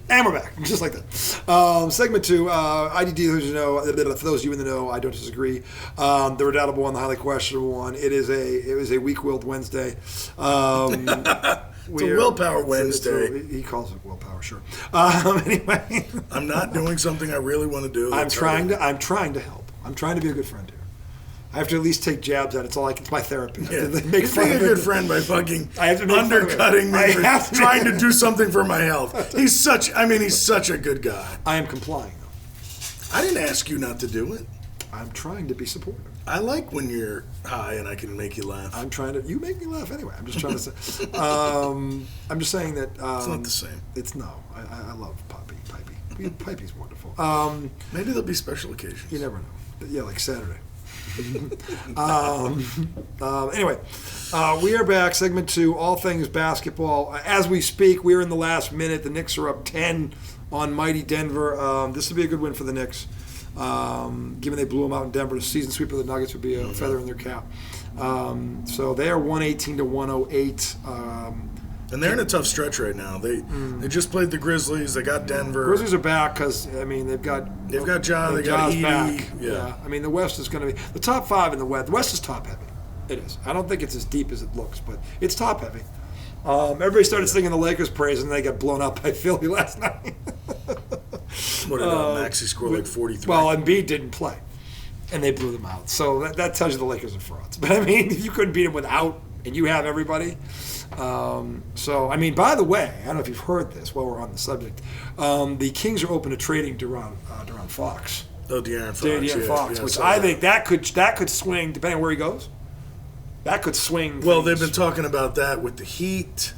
And we're back, just like that. Segment 2, IDD, for those of you in the know, I don't disagree. The redoubtable one, the highly questionable one. It was a weak-willed Wednesday. It's a willpower Wednesday. He calls it willpower, sure. Anyway, I'm not doing something I really want to do. I'm trying to help. I'm trying to be a good friend here. I have to at least take jabs at it. It's my therapy. Yeah. Make fun of a good friend by fucking undercutting me for trying to do something for my health. He's such a good guy. I am complying, though. I didn't ask you not to do it. I'm trying to be supportive. I like when you're high and I can make you laugh. You make me laugh anyway. I'm just trying to say. I'm just saying that. It's not the same. I love Pipey. Pipey's wonderful. Maybe there'll be special occasions. You never know. Yeah, like Saturday. Anyway, we are back. Segment 2, all things basketball. As we speak, we're in the last minute. The Knicks are up 10 on mighty Denver. This would be a good win for the Knicks. Given they blew them out in Denver, the season sweep of the Nuggets would be a feather in their cap. So they are 118 to 108. And they're in a tough stretch right now. They just played the Grizzlies. They got Denver. Grizzlies are back because they've got Ja. They got Edey. Back. Yeah. I mean, the West is going to be the top 5 in the West. The West is top heavy. It is. I don't think it's as deep as it looks, but it's top heavy. Everybody started singing the Lakers' praise, and they got blown up by Philly last night. What did Maxey score like 43? Well, Embiid didn't play, and they blew them out. So that tells you the Lakers are frauds. But I mean, you couldn't beat them without, and you have everybody. So, I mean, by the way, I don't know if you've heard this while we're on the subject. The Kings are open to trading De'Aaron Fox. Oh, De'Aaron Fox, which I think that could swing, depending on where he goes. That could swing. Well, they've been talking about that with the Heat.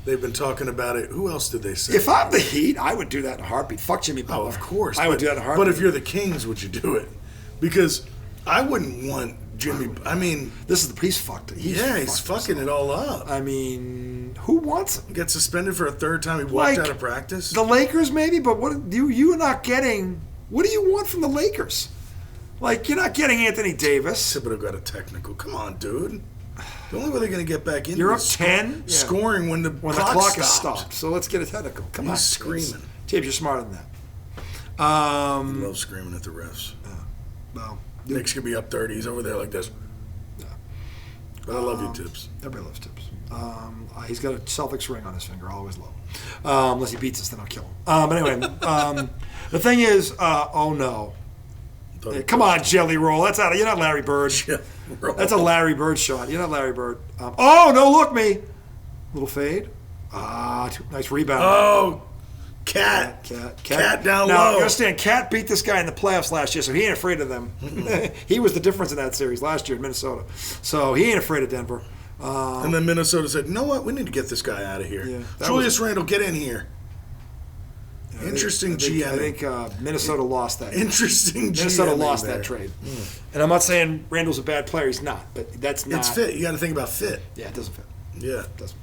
They've been talking about it. Who else did they say? If I'm the Heat, I would do that in a heartbeat. Fuck Jimmy Butler. Oh, of course. I would do that in a heartbeat. But if you're the Kings, would you do it? Because I wouldn't want Jimmy. I mean, he's fucked it. He's fucking it all up. I mean, who wants him? Get suspended for a third time. He walked out of practice. The Lakers, maybe, but what you are not getting? What do you want from the Lakers? Like, you're not getting Anthony Davis. Thibodeau got a technical. Come on, dude. The only way they're going to get back in you're up 10? Scoring when the clock is stopped. So let's get a technical. Come on. He's screaming. James, you're smarter than that. I love screaming at the refs. Well, Knicks could be up 30. He's over there like this. Yeah. But I love you, Tibbs. Everybody loves Tibbs. He's got a Celtics ring on his finger. I always love him. Unless he beats us, then I'll kill him. But anyway, the thing is, oh no. Come on, Jelly Roll. That's out. You're not Larry Bird. That's a Larry Bird shot. You're not Larry Bird. Oh, no, look me. Little fade. Nice rebound. Oh, Cat down low. Now, you understand, Cat beat this guy in the playoffs last year, so he ain't afraid of them. He was the difference in that series last year in Minnesota. So he ain't afraid of Denver. And then Minnesota said, you know what? We need to get this guy out of here. Yeah, Julius Randle, get in here. Interesting GM. I think Minnesota lost that. Interesting GM. Minnesota lost that trade. And I'm not saying Randall's a bad player. He's not. But that's not. It's fit. You got to think about fit. Yeah, it doesn't fit. Yeah. It doesn't.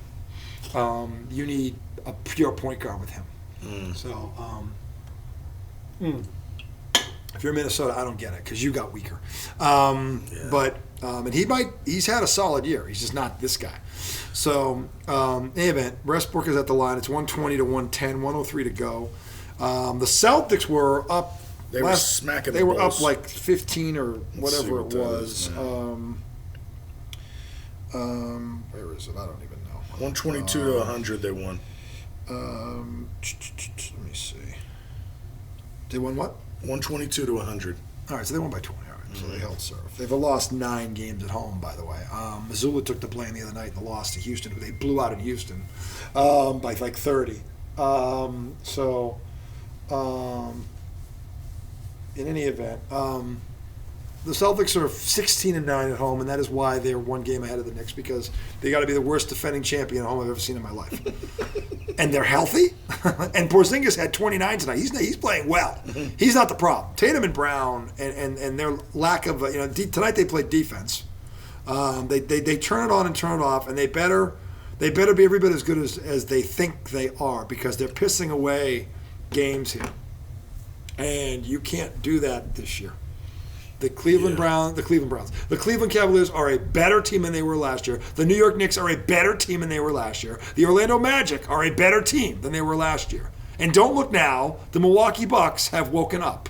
You need a pure point guard with him. So, if you're Minnesota, I don't get it because you got weaker. But and he's had a solid year. He's just not this guy. So, in any event, Westbrook is at the line. It's 120 to 110, 103 to go. The Celtics were up. They were smacking. They were up like 15 or whatever it was. Where is it? I don't even know. 122 to 100. They won. Let me see. They won what? 122 to 100. All right, so they won by 20. All right, so they held serve. They've lost 9 games at home, by the way. Missoula took the blame the other night in the loss to Houston, who they blew out in Houston by like 30. In any event, the Celtics are 16-9 at home, and that is why they're 1 game ahead of the Knicks, because they got to be the worst defending champion at home I've ever seen in my life. And they're healthy. And Porzingis had 29 tonight. He's playing well. He's not the problem. Tatum and Brown and their lack of tonight they played defense. They turn it on and turn it off, and they better be every bit as good as they think they are, because they're pissing away games here, and you can't do that this year. The Cleveland Cavaliers are a better team than they were last year. The New York Knicks are a better team than they were last year. The Orlando Magic are a better team than they were last year. And don't look now, the Milwaukee Bucks have woken up.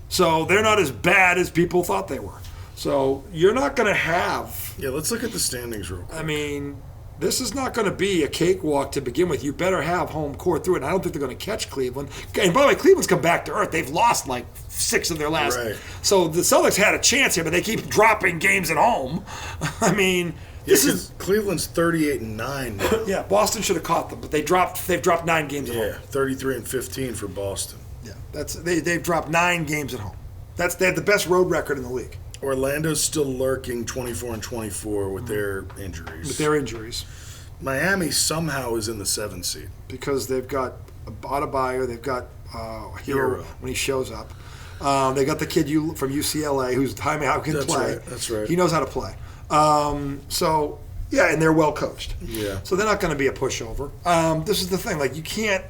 So they're not as bad as people thought they were. So you're not going to have... Yeah, let's look at the standings real quick. I mean, this is not going to be a cakewalk to begin with. You better have home court through it. And I don't think they're going to catch Cleveland. And by the way, Cleveland's come back to earth. They've lost like 6 of their last. Right. So the Celtics had a chance here, but they keep dropping games at home. I mean, this is Cleveland's 38-9 now. yeah. Boston should have caught them, but they've dropped 9 games at home. Yeah, 33-15 for Boston. Yeah, they've dropped 9 games at home. They have the best road record in the league. Orlando's still lurking 24-24 with their injuries. Miami somehow is in the 7th seed. Because they've got Adebayo, they've got Hero when he shows up. They got the kid from UCLA who's Jaime how can play. That's right. He knows how to play. So yeah, and they're well coached. Yeah. So they're not going to be a pushover. This is the thing. Like you can't.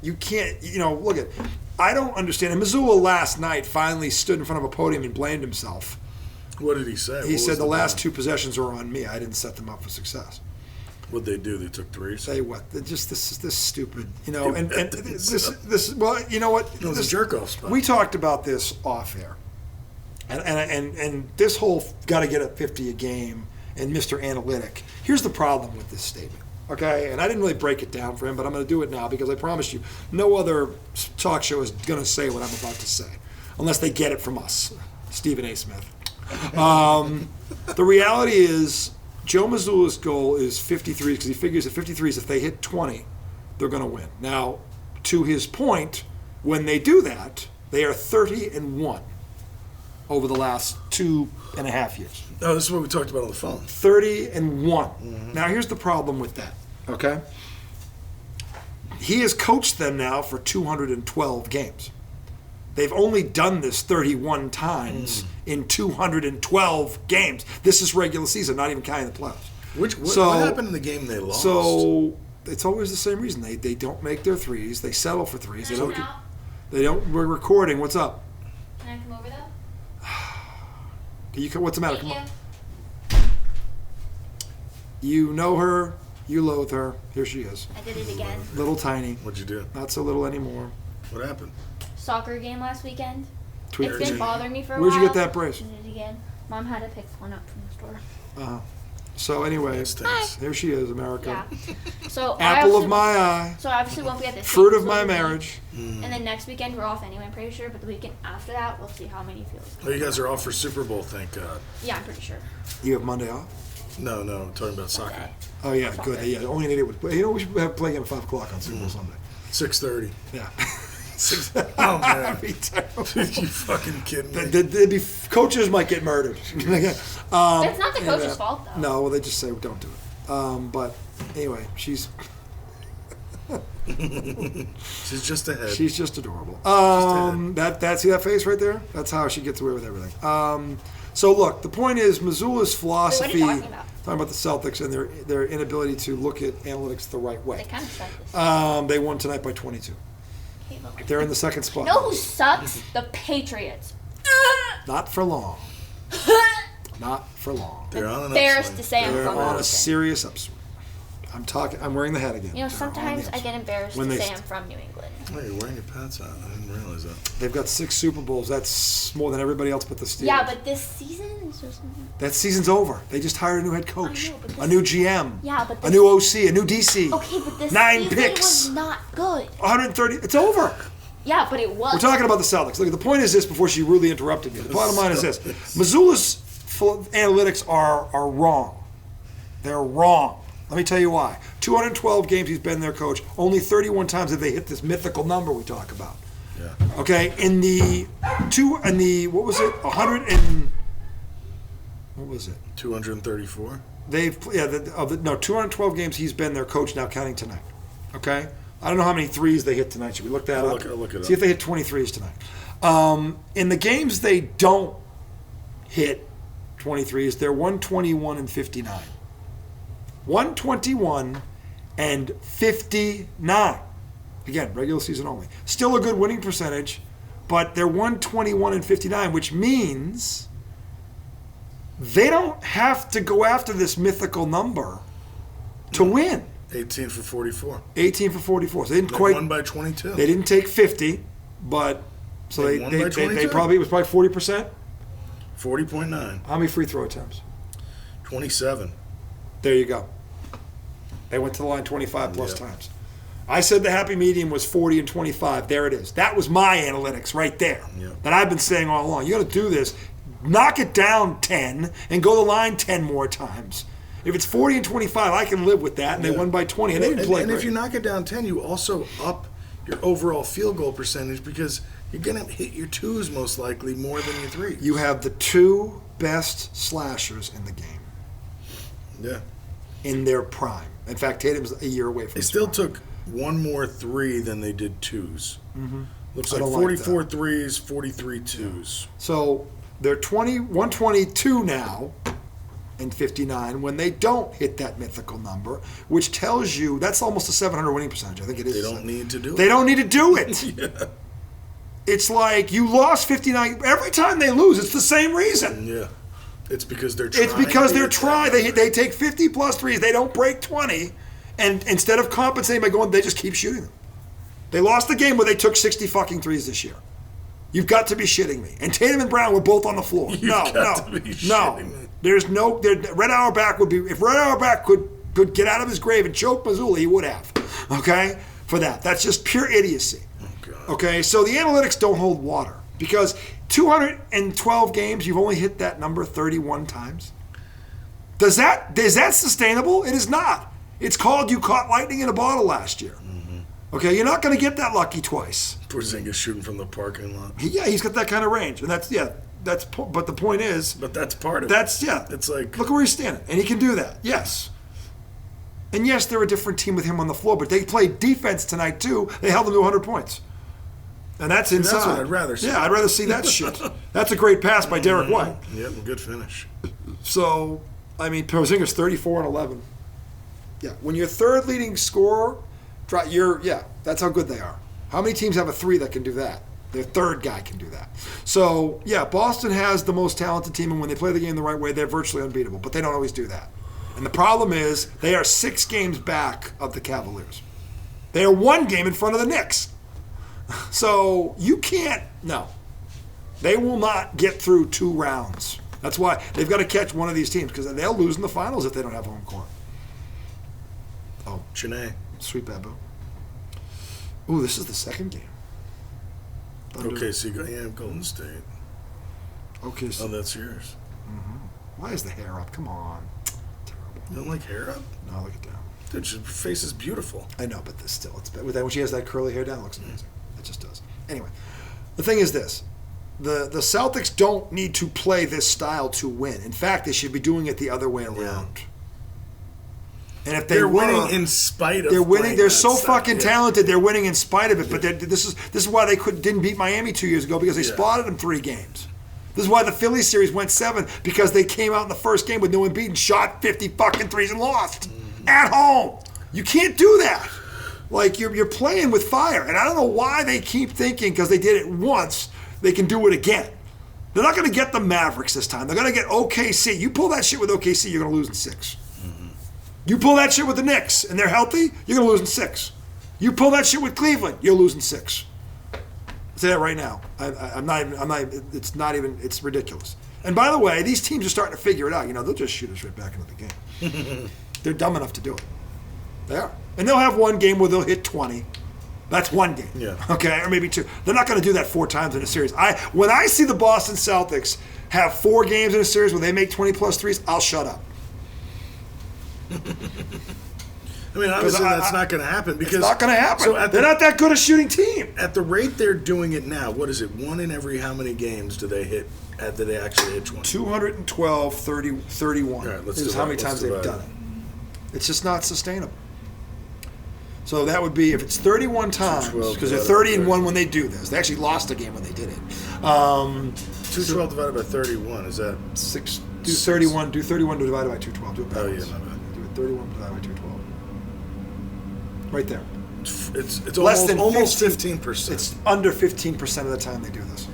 Look at. I don't understand. And Missoula last night finally stood in front of a podium and blamed himself. What did he say? He said the last 2 possessions were on me. I didn't set them up for success. What'd they do? They took 3s? Say what? They're just this stupid, and this. Well, you know what? It was a jerk-off spot. We talked about this off air, and this whole got to get a 50 a game and Mr. Analytic. Here's the problem with this statement. Okay, and I didn't really break it down for him, but I'm going to do it now because I promise you, no other talk show is going to say what I'm about to say, unless they get it from us, Stephen A. Smith. The reality is, Joe Mazzulla's goal is 53 because he figures at 53s, if they hit 20, they're going to win. Now, to his point, when they do that, they are 30-1 over the last 2.5 years. Oh, this is what we talked about on the phone. 30-1. Mm-hmm. Now, here's the problem with that, okay? He has coached them now for 212 games. They've only done this 31 times in 212 games. This is regular season, not even counting the playoffs. What happened in the game they lost? So it's always the same reason. They don't make their threes. They settle for threes. They don't. We're recording. What's up? Can I come over though? What's the matter? Come on. You know her. You loathe her. Here she is. I did it again. Little tiny. What'd you do? Not so little anymore. What happened? Soccer game last weekend. Tweet It's been bothering me for a Where'd while. you get that brace? I did it again. Mom had to pick one up from the store. So anyway, Thanks. here she is, America. Yeah. So Apple of my eye. So I obviously won't be at the Fruit same of my weekend. marriage. And then next weekend we're off anyway, I'm pretty sure. But the weekend after that, we'll see how many feels. Oh, you guys are off for Super Bowl, thank God. Yeah, I'm pretty sure. You have Monday off? No, I'm talking about soccer. Okay. Oh, yeah, good. Yeah, only an idiot would play. We should have play game at 5 o'clock on Super Bowl Sunday. 6:30. Yeah. Oh, man. That'd be terrible. You fucking kidding me? Coaches might get murdered. It's not the coach's fault, though. No, well, they just say don't do it. But anyway, she's She's just ahead. she's just adorable. See that face right there? That's how she gets away with everything. So look, the point is Missoula's philosophy. Wait, what are you talking about? Talking about the Celtics and their inability to look at analytics the right way. They kind of suck this They won tonight by 22. Okay, look. They're in the second spot. You know who sucks? The Patriots. Not for long. Not for long. They're on an Embarrassed upswing. to say I'm They're from on a Houston. serious upswing. I'm wearing the hat again. You know, They're on sometimes the I get upswing. embarrassed When to they say I'm from New England. Oh, you're wearing your Pats hat. I didn't realize that. They've got 6 Super Bowls. That's more than everybody else but the Steelers. Yeah, but this season is just... That season's over. They just hired a new head coach, I know, but a new GM, Yeah, but a this... new OC, a new DC. Okay, but this 9 season picks. was not good. 130. It's over. Yeah, but it was. We're talking about the Celtics. Look, the point is this before she rudely interrupted me. The bottom line is this. Missoula's analytics are wrong. They're wrong. Let me tell you why. 212 games he's been their coach. Only 31 times have they hit this mythical number we talk about. Yeah. Okay, what was it? 234. 212 games he's been their coach now, counting tonight. Okay, I don't know how many threes they hit tonight. Should we look that up? I'll look it See if they hit 23s tonight. In the games they don't hit 23s, they're 121-59. 121 and 59. Again, regular season only. Still a good winning percentage, but they're 121 and 59, which means they don't have to go after this mythical number to win. 18 for 44. 18 for 44. So they didn't They won by 22. They didn't take 50, but so They won by 22? it was probably 40%. 40.9. How many free throw attempts? 27. There you go. They went to the line 25 plus Yep. times. I said the happy medium was 40 and 25. There it is. That was my analytics right there Yep. that I've been saying all along. You got to do this. Knock it down 10 and go to the line 10 more times. If it's 40 and 25, I can live with that, and they won by 20, and they didn't play And great. if you knock it down 10, you also up your overall field goal percentage because you're going to hit your twos most likely more than your threes. You have the two best slashers in the game Yeah. in their prime. In fact, Tatum's a year away from They his still prime. took one more three than they did twos. Mm-hmm. Looks I like don't like 44 that. threes, 43 twos. So they're 122 now and 59 when they don't hit that mythical number, which tells you that's almost a 700 winning percentage. I think it is. They don't need to do it. They don't need to do it. Yeah. It's like you lost 59. Every time they lose, it's the same reason. Yeah. It's because they're trying. It's because to they're hit that trying. number. They take 50 plus threes. They don't break 20. And instead of compensating by going, they just keep shooting them. They lost the game where they took 60 fucking threes this year. You've got to be shitting me. And Tatum and Brown were both on the floor. You've no. got to be shitting me. There's no. Red Auerbach would be. If Red Auerbach could get out of his grave and choke Mazzulla, he would have. Okay? For that. That's just pure idiocy. Oh, God. Okay? So the analytics don't hold water. Because 212 games, you've only hit that number 31 times. Is that sustainable? It is not. It's called you caught lightning in a bottle last year. Mm-hmm. Okay? You're not going to get that lucky twice. Porzingis shooting from the parking lot. He's got that kind of range. And but the point is, But that's part of it. It's like, look where he's standing. And he can do that. Yes. And yes, they're a different team with him on the floor, but they played defense tonight too. They held them to 100 points. And that's inside. that's what I'd rather see. Yeah, I'd rather see that shit. That's a great pass by Derek White. Yep, good finish. So, I mean, Porzingis 34 and 11. Yeah, when your third leading scorer, that's how good they are. How many teams have a three that can do that? Their third guy can do that. So, yeah, Boston has the most talented team, and when they play the game the right way, they're virtually unbeatable, but they don't always do that. And the problem is they are 6 games back of the Cavaliers. They are 1 game in front of the Knicks. So you can't, no. They will not get through 2 rounds. That's why they've got to catch one of these teams because they'll lose in the finals if they don't have home court. Oh, Chennai. sweet Babu. Ooh, this is the second game. Okay, so you got Golden State. Okay, so Oh, that's yours. why is the hair up? Come on. Terrible. You don't like hair up? No, look at that. Dude, your face is beautiful. I know, but this still, it's with that when she has that curly hair down, it looks amazing. It just does. Anyway, the thing is this: the Celtics don't need to play this style to win. In fact, they should be doing it the other way around. And if They're winning in spite of. they're winning. playing They're that so style. fucking talented. They're winning in spite of it. But this is why they didn't beat Miami 2 years ago because they spotted them 3 games. This is why the Phillies series went 7 because they came out in the first game with no one beaten, shot 50 fucking threes and lost at home. You can't do that. Like you're playing with fire, and I don't know why they keep thinking because they did it once they can do it again. They're not going to get the Mavericks this time. They're going to get OKC. You pull that shit with OKC, you're going to lose in 6. You pull that shit with the Knicks, and they're healthy, you're going to lose in 6. You pull that shit with Cleveland, you'll lose in 6. I'll say that right now. I'm not even. It's ridiculous. And by the way, these teams are starting to figure it out. They'll just shoot us right back into the game. They're dumb enough to do it. They are. And they'll have one game where they'll hit 20. That's one game. Yeah. Okay, or maybe 2. They're not going to do that 4 times in a series. When I see the Boston Celtics have 4 games in a series where they make 20 plus threes, I'll shut up. I mean, obviously that's not going to happen because It's not going to happen. So They're not that good a shooting team. At the rate they're doing it now, what is it? 1 in every how many games do they hit? Do they actually hit 20? 212, 30, 31 All right, let's is how many times they've done it. It's just not sustainable. So that would be if it's 31 times, because they're 30 and 1 when they do this. They actually lost a game when they did it. 212 divided by 31, is that 6? Do 31 divided by 212. Do it Oh, backwards. yeah, my bad. Do it 31 divided by 212. Right there. It's Less almost than 15%. It's under 15% of the time they do this.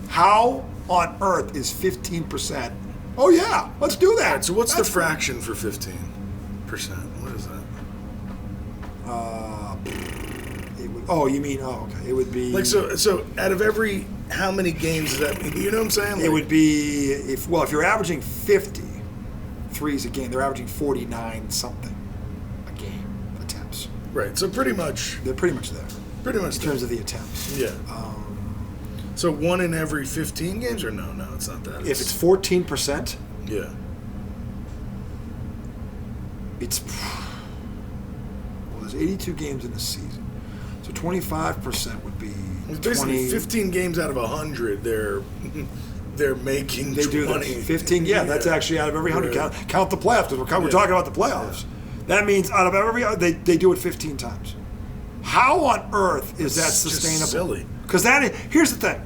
How on earth is 15%? Oh yeah, let's do that. All right, so what's That's the fraction for 15%? What is that? You mean, okay. It would be... Like, so out of every... How many games does that mean? You know what I'm saying? It would be... If you're averaging 50 threes a game, they're averaging 49-something a game attempts. Right, so pretty much... They're pretty much there. Pretty much in terms of the attempts. Yeah. So 1 in every 15 games, or no, it's not that. If it's 14%, yeah, it's there's 82 games in a season, so 25% would be. It's basically 20, 15 games out of 100. They're making. They 20. do that. 15. Yeah, that's actually out of every 100. Yeah. Count the playoffs. We're talking about the playoffs. Yeah. That means out of every they do it 15 times. How on earth is that sustainable? Just silly. Because here's the thing.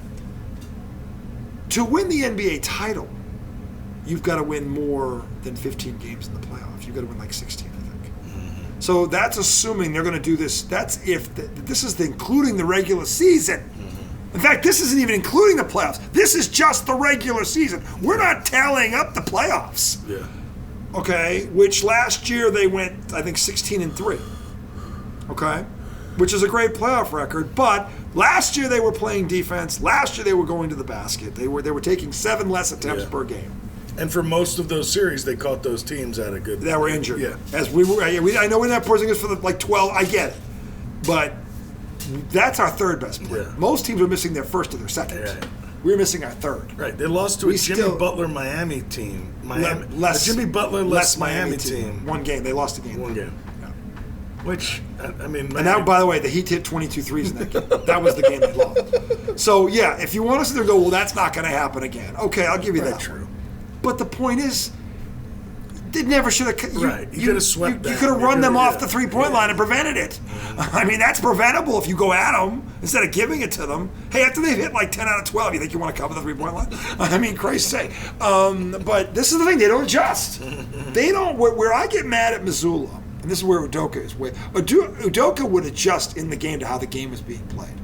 To win the NBA title, you've got to win more than 15 games in the playoffs. You've got to win like 16, I think. Mm-hmm. So that's assuming they're going to do this. That's if this is including the regular season. Mm-hmm. In fact, this isn't even including the playoffs. This is just the regular season. We're not tallying up the playoffs. Yeah. Okay, which last year they went, I think, 16-3. Okay, which is a great playoff record, but last year they were playing defense. Last year they were going to the basket. They were taking 7 less attempts per game. And for most of those series, they caught those teams at a good. That were injured. Yeah. As we were, I know we're not posing us for the 12. I get it, but that's our third best player. Yeah. Most teams are missing their first or their second. Right. We're missing our third. Right. They lost to a Jimmy Butler Miami team. Jimmy Butler less Miami team. One game. They lost a game. One game. Which, I mean... And now, by the way, the Heat hit 22 threes in that game. That was the game they lost. So, yeah, if you want us to go, well, that's not going to happen again. Okay, I'll give you that. True. But the point is, they never should have... You could have swept that. You could have run them off the three-point line and prevented it. I mean, that's preventable if you go at them instead of giving it to them. Hey, after they've hit like 10 out of 12, you think you want to cover the three-point line? I mean, Christ's sake. But this is the thing. They don't adjust. They don't... Where I get mad at Missoula... And this is where Udoka is. Udoka would adjust in the game to how the game is being played.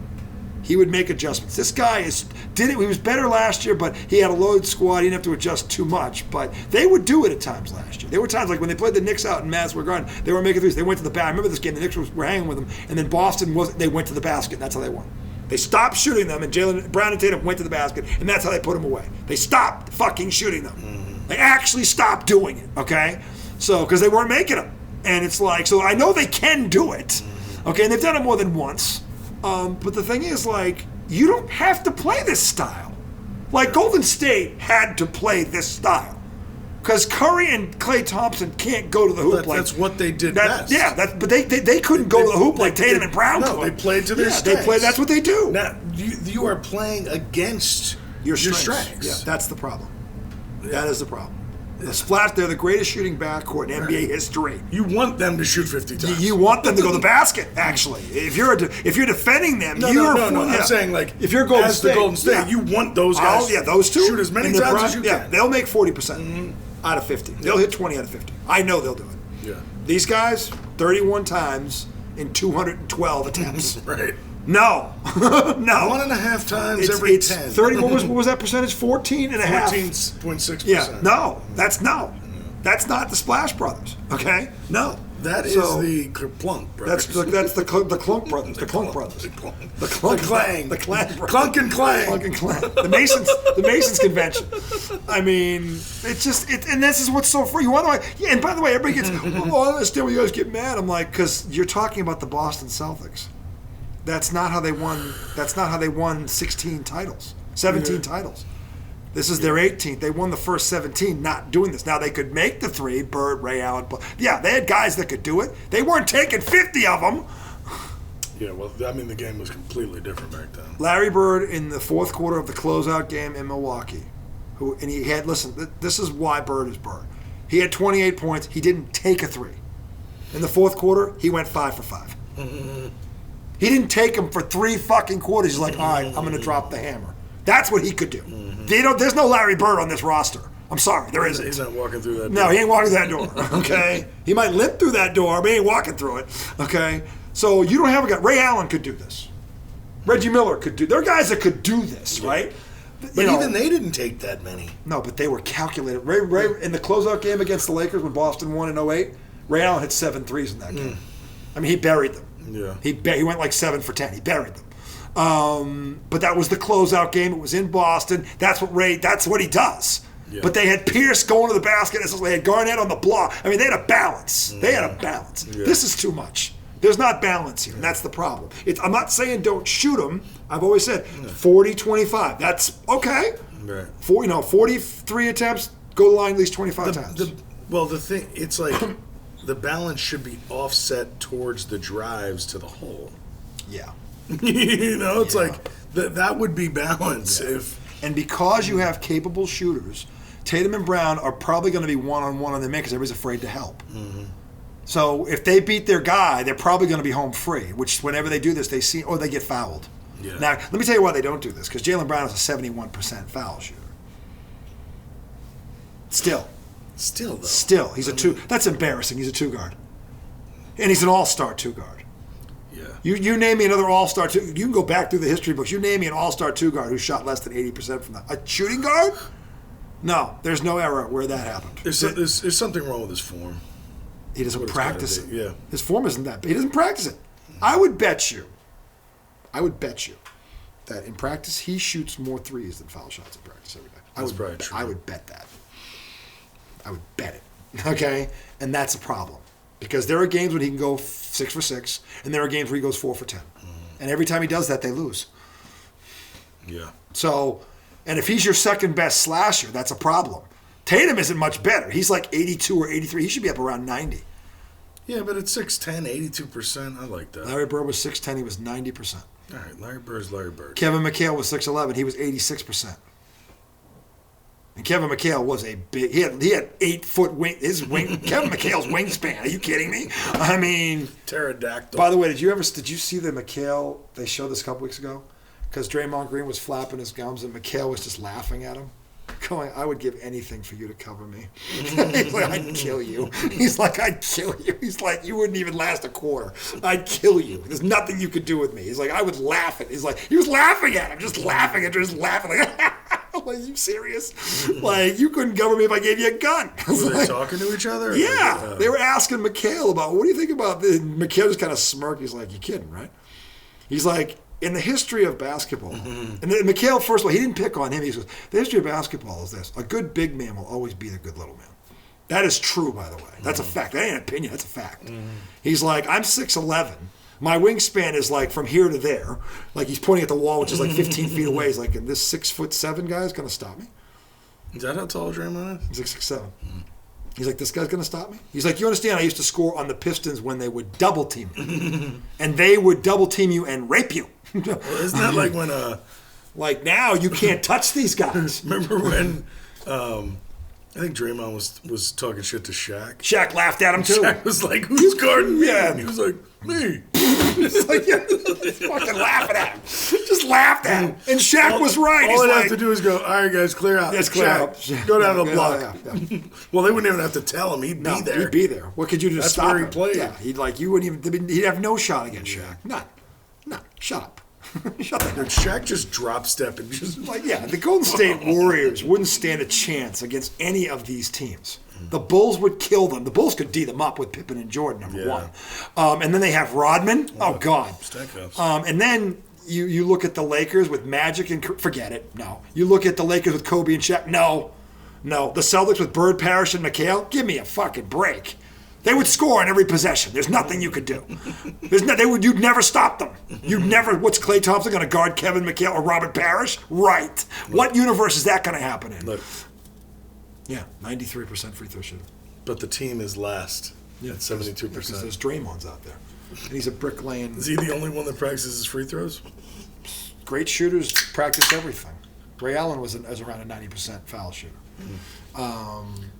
He would make adjustments. This guy he was better last year, but he had a loaded squad. He didn't have to adjust too much. But they would do it at times last year. There were times like when they played the Knicks out in Madison Square Garden, they were making threes. They went to the basket. I remember this game. The Knicks were hanging with them, and then Boston they went to the basket. And that's how they won. They stopped shooting them, and Jalen Brown and Tatum went to the basket, and that's how they put them away. They stopped fucking shooting them. Mm-hmm. They actually stopped doing it. Okay, so because they weren't making them. And it's like, so I know they can do it, okay, and they've done it more than once. But the thing is, like, you don't have to play this style. Like, Golden State had to play this style. Because Curry and Klay Thompson can't go to the hoop that's what they did best. Yeah, but they couldn't go to the hoop like Tatum and Brown could. No, they played to their strengths. That's what they do. Now, you are playing against your strengths. Yeah, that's the problem. Yeah. That is the problem. The Splash, they're the greatest shooting backcourt in NBA history. You want them to shoot 50 times. You want them to go to the basket, actually. If you're defending them, no, I'm saying, like, if you're Golden State, Golden State, you want those guys those two shoot as many times as you can. Yeah, they'll make 40% out of 50. They'll hit 20 out of 50. I know they'll do it. Yeah. These guys, 31 times in 212 attempts. Right. No. No. 1.5 times every 10. 30, what was that percentage? 14 and a half. 14.6%. Yeah. No. That's not the Splash Brothers. Okay? No. That is the Clunk Brothers. That's the Clunk Brothers. The Clunk Brothers. The Clang. The Clang Brothers. Clunk and Clang. Clunk and Clang. The Masons convention. I mean, it's just and this is what's so free. You want to, and by the way, everybody gets, I don't understand why you guys get mad. I'm like, because you're talking about the Boston Celtics. That's not how they won. That's not how they won 16 titles, 17 titles. This is their 18th. They won the first 17 not doing this. Now, they could make the three, Bird, Ray Allen. Yeah, they had guys that could do it. They weren't taking 50 of them. Yeah, well, I mean, the game was completely different back then. Larry Bird in the fourth quarter of the closeout game in Milwaukee, this is why Bird is Bird. He had 28 points. He didn't take a three. In the fourth quarter, he went 5 for 5. He didn't take them for 3 fucking quarters. He's like, all right, I'm going to drop the hammer. That's what he could do. There's no Larry Bird on this roster. I'm sorry, there isn't. He's not walking through that door. No, he ain't walking through that door, okay? He might limp through that door, but he ain't walking through it, okay? So you don't have a guy. Ray Allen could do this. Reggie Miller could do. There are guys that could do this, right? But even they didn't take that many. No, but they were calculated. Ray in the closeout game against the Lakers when Boston won in 08, Ray Allen hit 7 threes in that game. I mean, he buried them. Yeah. He went like 7 for 10. He buried them. But that was the closeout game. It was in Boston. That's what he does. Yeah. But they had Pierce going to the basket. They had Garnett on the block. I mean, they had a balance. Yeah. This is too much. There's not balance here, and that's the problem. I'm not saying don't shoot them. I've always said 40-25. That's okay. Right. 43 attempts, go to the line at least 25 times. The thing, it's like the balance should be offset towards the drives to the hole. Yeah. It's like that would be balance if. And because you have capable shooters, Tatum and Brown are probably going to be one-on-one on the man because everybody's afraid to help. Mm-hmm. So if they beat their guy, they're probably going to be home free, which whenever they do this, they get fouled. Yeah. Now, let me tell you why they don't do this, because Jaylen Brown is a 71% foul shooter. Still, though. He's a two. That's embarrassing. He's a two-guard. And he's an all-star two-guard. Yeah. You name me another all-star two. You can go back through the history books. You name me an all-star two-guard who shot less than 80% from that. A shooting guard? No, there's no era where that happened. There's something wrong with his form. He doesn't practice it. Yeah. His form isn't that bad. He doesn't practice it. I would bet you that in practice he shoots more threes than foul shots in practice every day. That's probably true. I would bet that. I would bet it. Okay? And that's a problem. Because there are games when he can go 6 for 6, and there are games where he goes 4 for 10. And every time he does that, they lose. Yeah. So, and if he's your second best slasher, that's a problem. Tatum isn't much better. He's like 82 or 83. He should be up around 90. Yeah, but at 6'10", 82%, I like that. Larry Bird was 6'10", he was 90%. All right, Larry Bird's Larry Bird. Kevin McHale was 6'11", he was 86%. And Kevin McHale was a big, he had 8-foot wing, Kevin McHale's wingspan, are you kidding me? I mean. Pterodactyl. By the way, did you see the McHale, they showed this a couple weeks ago? Because Draymond Green was flapping his gums and McHale was just laughing at him. Going, I would give anything for you to cover me. He's like, I'd kill you. He's like, I'd kill you. He's like, you wouldn't even last a quarter. I'd kill you. There's nothing you could do with me. He's like, I would laugh at. He's like, he was laughing at him, just laughing. Like, are you serious? Like, you couldn't cover me if I gave you a gun. Were they talking to each other? Yeah, they were asking McHale about, what do you think about this? McHale just kind of smirked. He's like, you kidding, right? He's like, in the history of basketball, and then McHale, first of all, he didn't pick on him. He says, the history of basketball is this. A good big man will always beat a good little man. That is true, by the way. That's a fact. That ain't an opinion. That's a fact. He's like, I'm 6'11". My wingspan is like from here to there. Like he's pointing at the wall, which is like 15 feet away. He's like, and this 6'7" guy is going to stop me? Is that how tall Draymond is? He's like 6'7". He's like, this guy's going to stop me? He's like, you understand, I used to score on the Pistons when they would double team you. And they would double team you and rape you. Well, isn't that like when like now you can't touch these guys. Remember when I think Draymond was talking shit to Shaq? Shaq laughed at him too. Shaq was like, who's guarding me? Yeah. And he was like, me. He's like, yeah, fucking laughing at him. Just laughed at him. And Shaq was right. All I'd have to do is go, all right, guys, clear out. Yes, clear out. Go down to the block. Yeah. Well, they wouldn't even have to tell him. He'd be there. He'd be there. What could you do to That's stop where him? he played. Yeah, he'd have no shot against Shaq. None. Shut up. Shut the heck up. Shaq just drop step and just like, yeah, the Golden State Warriors wouldn't stand a chance against any of these teams. The Bulls would kill them. The Bulls could D them up with Pippen and Jordan, number one. And then they have Rodman. Oh, God. And then you look at the Lakers with Magic and forget it. No. You look at the Lakers with Kobe and Shaq. No. The Celtics with Bird, Parrish, and McHale. Give me a fucking break. They would score on every possession. There's nothing you could do. You'd never stop them. You'd never. What's Klay Thompson going to guard Kevin McHale or Robert Parrish? Right. What universe is that going to happen in? Look. Yeah, 93% free throw shooter. But the team is last at 72%. Because there's Draymond's out there. And he's a bricklaying. Is he the only one that practices free throws? Great shooters practice everything. Ray Allen was around a 90% foul shooter.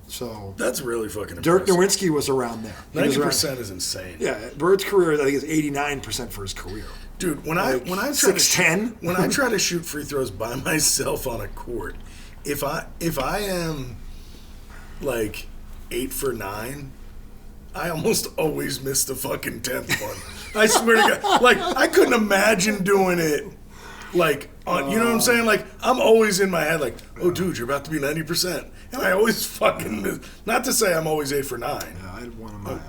So that's really fucking impressive. Dirk Nowitzki was around there. 90% is insane. Yeah, Bird's career, I think, is 89% for his career. Dude, when I try to shoot free throws by myself on a court, if I am like 8 for 9, I almost always miss the fucking 10th one. I swear to God, like I couldn't imagine doing it. Like, you know what I'm saying? Like, I'm always in my head like, oh, dude, you're about to be 90%. And I always fucking miss. Not to say I'm always 8 for 9. Yeah, I had one of my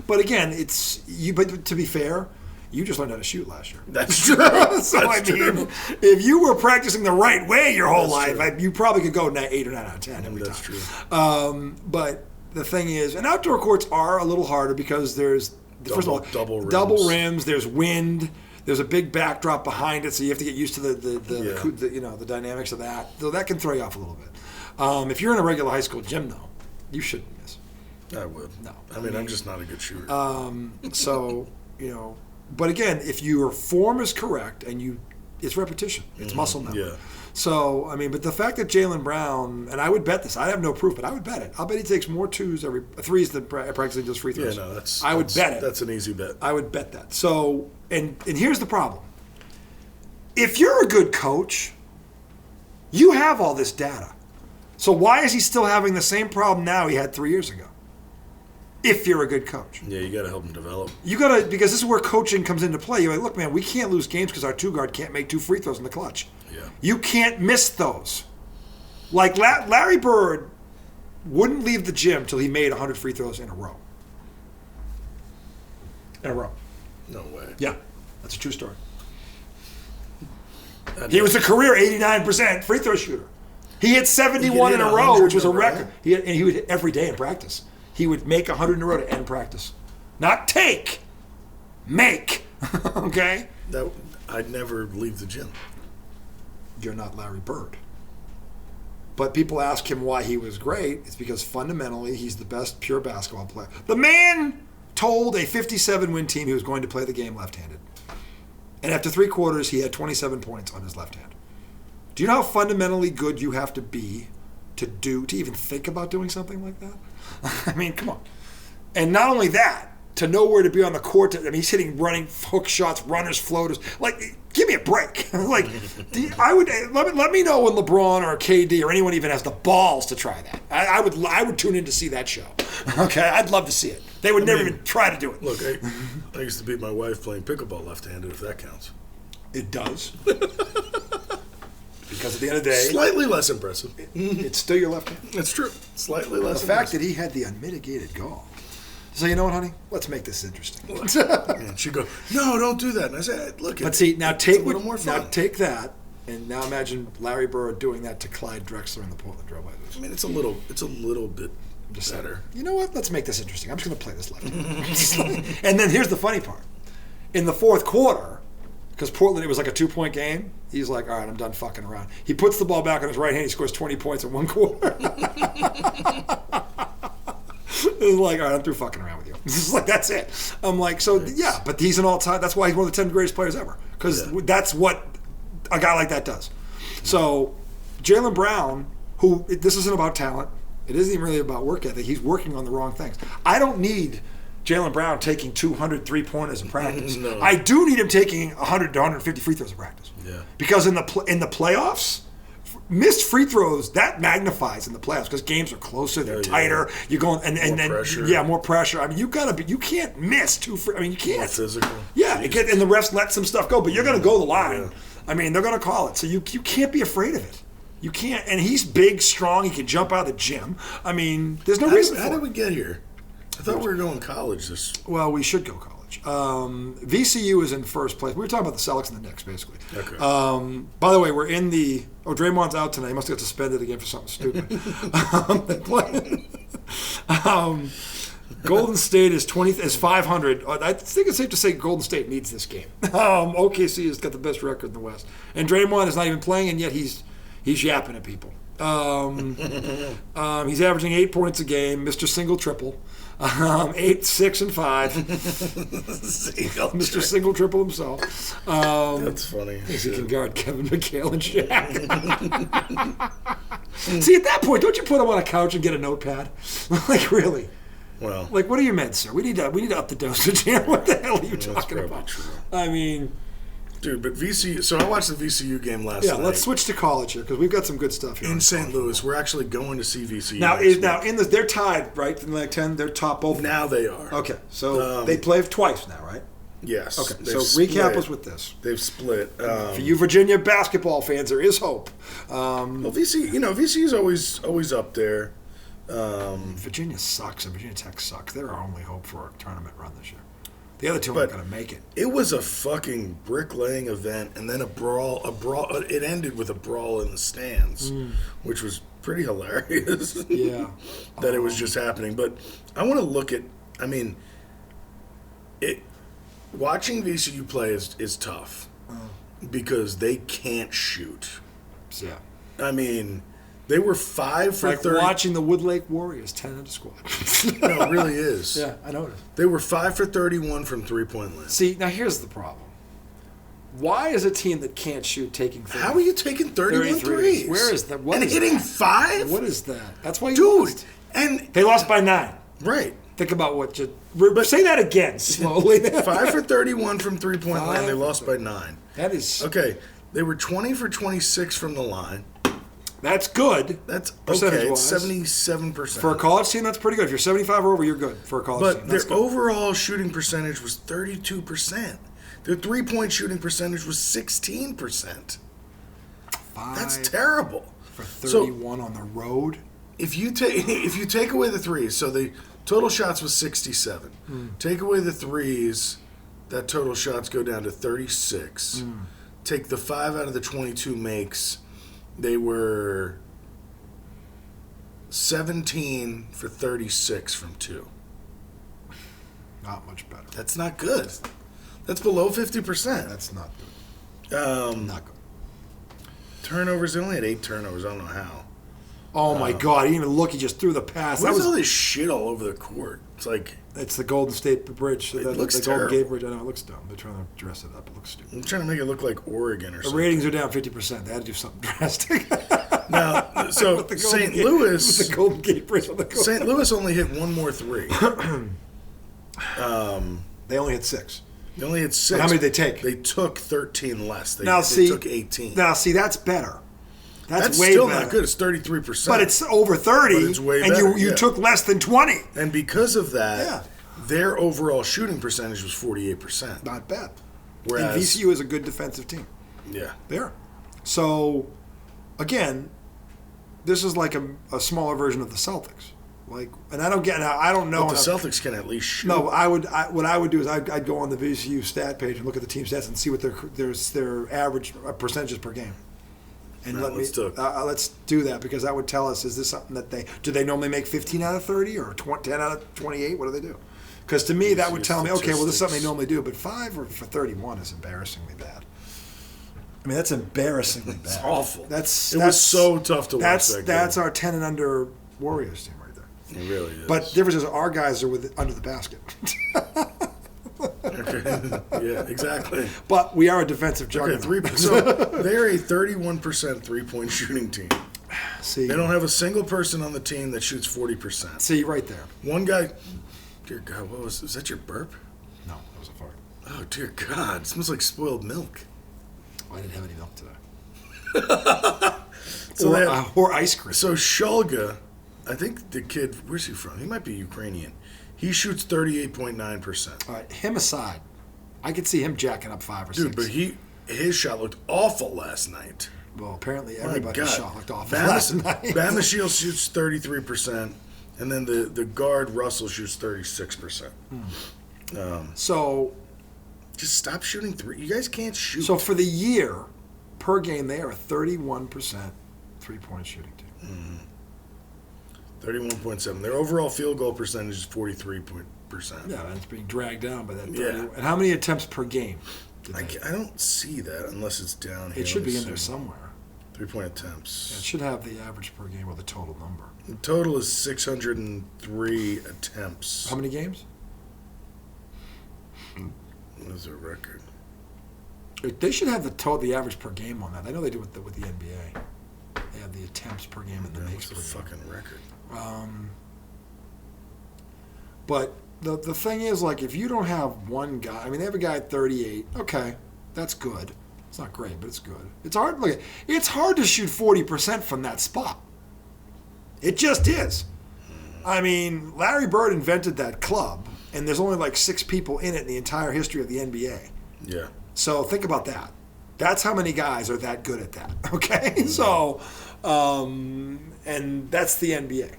But again, it's you. But to be fair, you just learned how to shoot last year. That's true. So I mean, if you were practicing the right way your whole life, you probably could go 8 or 9 out of 10 every time. That's true. But the thing is, and outdoor courts are a little harder because there's first of all double rims. There's wind. There's a big backdrop behind it, so you have to get used to the dynamics of that. So that can throw you off a little bit. If you're in a regular high school gym, though, you shouldn't miss. I would. No, I mean, I'm just not a good shooter. So but again, if your form is correct and it's repetition, it's muscle memory. Yeah. So I mean, but the fact that Jaylen Brown, and I would bet this, I have no proof, but I would bet it. I'll bet he takes more threes than practicing just free throws. Yeah, no, I would bet it. That's an easy bet. I would bet that. So, and here's the problem. If you're a good coach, you have all this data. So why is he still having the same problem now he had 3 years ago? If you're a good coach. Yeah, you got to help him develop. Because this is where coaching comes into play. You're like, look, man, we can't lose games because our two guard can't make 2 free throws in the clutch. Yeah. You can't miss those. Like Larry Bird wouldn't leave the gym till he made 100 free throws in a row. In a row. No way. Yeah, that's a true story. He was a career 89% free throw shooter. He hit 71 in a row, which was a record. And he would hit every day in practice. He would make 100 in a row to end practice. Not take. Make. Okay? I'd never leave the gym. You're not Larry Bird. But people ask him why he was great. It's because fundamentally he's the best pure basketball player. The man told a 57-win team he was going to play the game left-handed. And after 3 quarters, he had 27 points on his left hand. Do you know how fundamentally good you have to be to even think about doing something like that? I mean, come on. And not only that, to know where to be on the court. He's hitting running hook shots, runners, floaters. Like, give me a break. Like, let me know when LeBron or KD or anyone even has the balls to try that. I would tune in to see that show. Okay, I'd love to see it. They would never even try to do it. Look, I used to beat my wife playing pickleball left-handed, if that counts. It does. Because at the end of the day, slightly less impressive. It's still your left hand. It's true. Slightly less impressive. The fact that he had the unmitigated gall. So you know what, honey? Let's make this interesting. And she'd go, "No, don't do that." And I said, "Look, but see, now take a little more fun. Now take that, and now imagine Larry Bird doing that to Clyde Drexler in the Portland Trail Blazers. I mean, it's a little bit better. You know what? Let's make this interesting. I'm just going to play this left. And then here's the funny part: in the fourth quarter, because Portland, it was like a 2-point game. He's like, all right, I'm done fucking around. He puts the ball back on his right hand. He scores 20 points in 1 quarter. It's like, all right, I'm through fucking around with you. It's like, that's it. I'm like, so, yeah, but he's an all-time. That's why he's one of the 10 greatest players ever. Because that's what a guy like that does. So, Jaylen Brown, who, this isn't about talent. It isn't even really about work ethic. He's working on the wrong things. I don't need Jaylen Brown taking 200 3-pointers in practice. No. I do need him taking 100 to 150 free throws in practice. Yeah. Because in the playoffs, missed free throws, that magnifies in the playoffs because games are closer, they're tighter. You're going and then pressure. More pressure. I mean, you can't miss 2 free. I mean, you can't. More physical. Yeah, and the refs let some stuff go, but you're going to go the line. Yeah. I mean, they're going to call it, so you can't be afraid of it. You can't, and he's big, strong. He can jump out of the gym. I mean, there's no reason. How did we get here? I thought we were going college. Well, we should go college. VCU is in first place. We were talking about the Celtics and the Knicks, basically. Okay. By the way, we're in the. Oh, Draymond's out tonight. He must have got suspended again for something stupid. Golden State is 500. I think it's safe to say Golden State needs this game. OKC has got the best record in the West, and Draymond is not even playing, and yet he's yapping at people. He's averaging 8 points a game, Mr. Single Triple, 8, 6, and 5. Mr. Single Triple himself. That's funny. He can guard Kevin McHale and Shaq. See, at that point, don't you put him on a couch and get a notepad? Like, really? Well, like, what are your meds, sir? We need to up the dosage here. What the hell are you talking about? True. I mean, dude, but VCU. So I watched the VCU game last night. Yeah, let's switch to college here because we've got some good stuff here in St. Louis. We're actually going to see VCU they're tied, right? In like 10, they're top both. Now they are. Okay, so they play twice now, right? Yes. Okay, so recap us with this. They've split. For you Virginia basketball fans, there is hope. Well, VCU is always up there. Virginia sucks, and Virginia Tech sucks. They're our only hope for a tournament run this year. The other two aren't going to make it. It was a fucking bricklaying event, and then a brawl. It ended with a brawl in the stands, which was pretty hilarious. Yeah, that it was just happening. But I want to look at. I mean, watching VCU play is tough because they can't shoot. Yeah, I mean. They were 5 for like 30. Watching the Woodlake Warriors 10 under squad. No, it really is. Yeah, I noticed. They were 5 for 31 from 3-point land. See, now here's the problem. Why is a team that can't shoot taking 30? How are you taking 31 threes? Where is that? What and is hitting that? 5? What is that? That's why you Dude, lost. and They lost by 9. right. Think about what you... Say that again, slowly. 5 for 31 from 3-point land. They lost by 9. That is... Okay, they were 20 for 26 from the line. That's good. That's okay. It's 77%. 77%. For a college team, that's pretty good. If you're 75 or over, you're good for a college team. But their overall shooting percentage was 32%. Their 3-point shooting percentage was 16%. That's terrible. For 31 on the road. If you take away the threes, so the total shots was 67. Take away the threes, that total shots go down to 36. Take the 5 out of the 22 makes. They were 17 for 36 from 2. Not much better. That's not good. That's below 50%. That's not good. Not good. Turnovers, they only had 8 turnovers. I don't know how. Oh, my God. He didn't even look. He just threw the pass. What is all this shit all over the court? It's like... It's the Golden State Bridge. It looks the terrible. Golden Gate Bridge. I know, it looks dumb. They're trying to dress it up. It looks stupid. I'm trying to make it look like Oregon or The something. ratings are down 50%. They had to do something drastic. Now, so With the St. Gate- Louis... with the Golden Gate Bridge on the Golden St. Louis only hit one more 3. They only hit 6. They only hit 6. How many did they take? They took 13 less. They took 18. Now, see, that's better. That's way still better. not good. It's 33%. But it's over 30, But it's way and better, you yeah. took less than 20. And because of that, Yeah. their overall shooting percentage was 48%. Not bad. Whereas, and VCU is a good defensive team. yeah. There. So, again, this is like a smaller version of the Celtics. Like, and I don't know. But the Celtics can at least shoot. No, what I would do is I'd go on the VCU stat page and look at the team stats and see what their average percentages per game. And let's do that, because that would tell us, is this something that do they normally make 15 out of 30 or 10 out of 28? What do they do? Because to me, that would tell me, okay, well, this is something they normally do. But 5 for 31 is embarrassingly bad. I mean, that's embarrassingly bad. It's awful. It was so tough to watch that game. That's our 10 and under Warriors team right there. It really is. But the difference is our guys are under the basket. Okay. Yeah, exactly. But we are a defensive juggernaut. So they're a 31% 3-point shooting team. See, They don't have a single person on the team that shoots 40%. See, right there. One guy, dear God, was that your burp? No, that was a fart. Oh, dear God. It smells like spoiled milk. I didn't have any milk today. Or ice cream. So Shulga, I think the kid, where's he from? He might be Ukrainian. He shoots 38.9%. All right, him aside, I could see him jacking up 5 or 6. Dude, but his shot looked awful last night. Well, apparently My everybody's God. shot looked awful last night. Bama Shields shoots 33%, and then the guard Russell shoots 36%. So Just stop shooting 3. You guys can't shoot. So for the year, per game, they are a 31% 3-point shooting team. 31.7. Their overall field goal percentage is 43%. Yeah, and it's being dragged down by that 30. Yeah. And how many attempts per game? I don't see that unless it's down here. It should Let me be in see. there somewhere. 3-point attempts. Yeah, it should have the average per game or the total number. The total is 603 attempts. How many games? What is their record? They should have the average per game on that. I know they do with the NBA. They have the attempts per game and the makes What's the per game. fucking record? But the thing is, like, if you don't have one guy, I mean, they have a guy at 38. Okay, that's good. It's not great, but it's good. It's hard. Look, it's hard to shoot 40% from that spot. It just is. I mean, Larry Bird invented that club, and there's only like 6 people in it in the entire history of the NBA. Yeah. So think about that. That's how many guys are that good at that. Okay, so, and that's the NBA.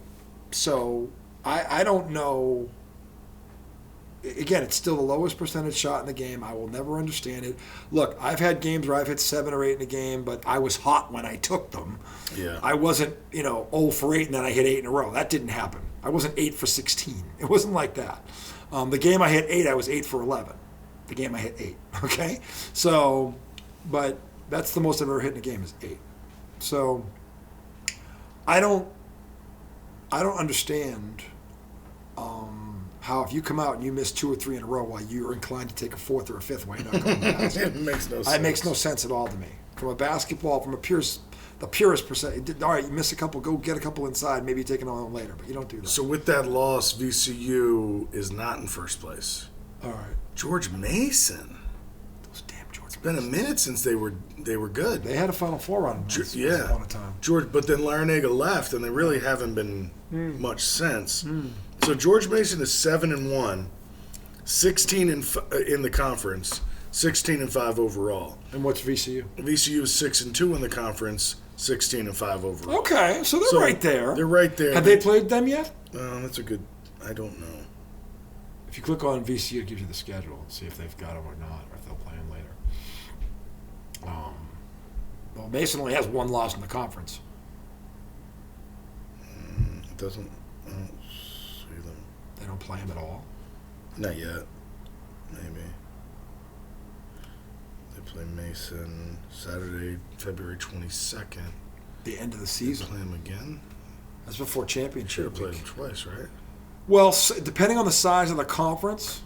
So I don't know. Again, it's still the lowest percentage shot in the game. I will never understand it. Look, I've had games where I've hit 7 or 8 in a game, but I was hot when I took them. Yeah. I wasn't, 0 for 8 and then I hit 8 in a row. That didn't happen. I wasn't 8 for 16. It wasn't like that. The game I hit 8, I was 8 for 11. The game I hit 8. Okay? So, but that's the most I've ever hit in a game is 8. So, I don't understand how if you come out and you miss 2 or 3 in a row, why you're inclined to take a 4th or a 5th, why you're not going past. It makes no sense. It makes no sense at all to me. From a basketball, from the purest percent. All right, you miss a couple, go get a couple inside. Maybe you take it on later, but you don't do that. So with that loss, VCU is not in first place. All right, George Mason. those damn George. It's been a minute since they were good. They had a Final Four run once upon a time. George, but then Larinaga left, and they really haven't been much since. So George Mason is 7-1, 16 in the conference, 16-5 overall. And what's VCU? VCU is 6-2 in the conference, 16-5 overall. Okay, so they're right there. They're right there. Have they played them yet? That's a good. I don't know. If you click on VCU, it gives you the schedule. See if they've got them or not, or if they'll play them later. Well, Mason only has 1 loss in the conference. It doesn't. I don't see them. They don't play him at all. Not yet. Maybe. They play Mason Saturday, February 22nd. The end of the They season. play him again. That's before Should championship have played week. him twice, right? Well, depending on the size of the conference,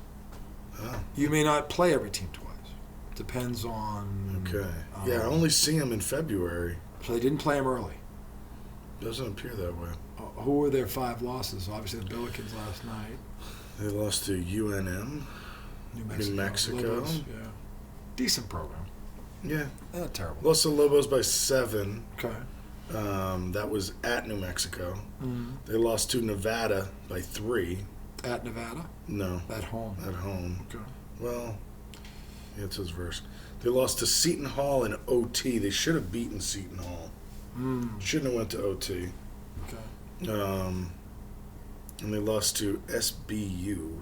Oh, you may not play every team twice. Depends on. okay. Yeah, I only see him in February. So they didn't play him early. Doesn't appear that way. Who were their 5 losses? Obviously, the Billikens last night. They lost to UNM. New Mexico. Lobos, yeah. Decent program. Yeah. Not terrible. Lost to Lobos by 7. Okay. That was at New Mexico. Mm-hmm. They lost to Nevada by 3. At Nevada? No, At home. at home. Okay. Well, yeah, it's his verse. They lost to Seton Hall in OT. They should have beaten Seton Hall. Shouldn't have went to OT. Okay. And they lost to SBU.